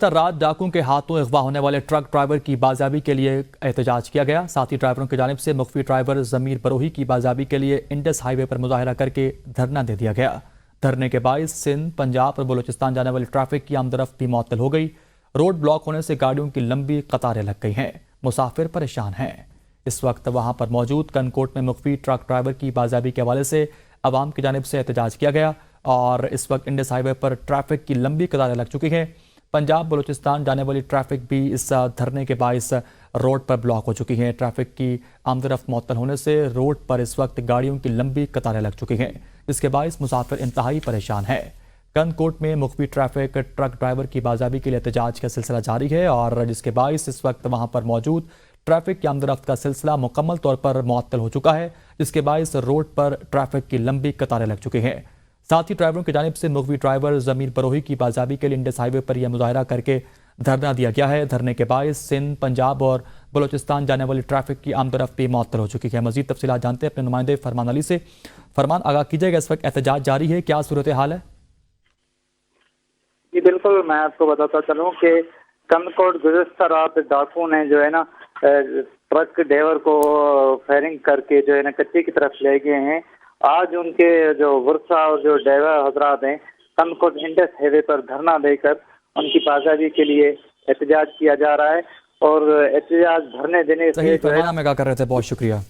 रات डाकुओं के हाथों अगवा होने वाले ट्रक ड्राइवर की बाजियाबी के लिए एहतजाज किया गया। साथ ही ड्राइवरों की जानिब से मुख्फी ड्राइवर ज़मीर बरोही की बाजियाबी के लिए इंडस हाईवे पर मुजाहरा करके धरना दे दिया गया। धरने के बायस सिंध, पंजाब और बलूचिस्तान जाने वाली ट्रैफिक की आमदरफ्त भी मुअत्तल हो गई। रोड ब्लॉक होने से गाड़ियों की लंबी कतारें लग गई हैं। मुसाफिर परेशान हैं। इस वक्त वहां पर मौजूद कनकोट में मुख्फी ट्रक ड्राइवर की बाजियाबी के हवाले से अवाम की जानिब से एहतजाज किया गया और इस वक्त इंडस हाईवे पर ट्रैफिक की लंबी कतारें लग चुकी हैं। पंजाब बलूचिस्तान जाने वाली ट्रैफिक भी इस धरने के बायस रोड पर ब्लॉक हो चुकी है। ट्रैफिक की आमदरफ्त मुअत्तल होने से रोड पर इस वक्त गाड़ियों की लंबी कतारें लग चुकी हैं, जिसके बायस मुसाफिर इंतहाई परेशान है। कनकोट में मुख्फी ट्रैफिक ट्रक ड्राइवर की बाजियाबी के लिए एहतजाज का सिलसिला जारी है और जिसके बायस इस वक्त वहां पर मौजूद ट्रैफिक की आमदरफ्त का सिलसिला मुकम्मल तौर पर मुअत्तल हो चुका है, जिसके बायस रोड पर ट्रैफिक की लंबी कतारें लग चुकी हैं। साथ ही ड्राइवरों की जानिब से मुख्फी ड्राइवर ज़मीर बरोही की बाजियाबी के लिए इंडस हाईवे पर यह मुजाहरा करके धरना दिया गया है। धरने के बायस सिंध, पंजाब और बलूचिस्तान जाने वाली ट्रैफिक की आमदरफ्त भी मुअत्तल हो चुकी है। मजीद तफसीलात जानते हैं अपने नुमाइंदे फरमान अली से। फरमान, आगाह कीजिएगा, इस वक्त एहतजाज जारी है, क्या सूरत हाल है? जी बिल्कुल, मैं आपको बताता चलूँ कि कनकोट गुज़श्ता रात डाकू ने जो है ना ट्रक ड्राइवर को फायरिंग करके जो है ना कच्चे की तरफ ले गए हैं। आज उनके जो वर्षा और जो ड्राइवर हजरात हैं कनकोट इंडस हाईवे पर धरना देकर उनकी बाजियाबी के लिए एहतजाज किया जा रहा है और एहतजाज धरने देने से सही, फरमान में क्या कर रहे थे, बहुत शुक्रिया।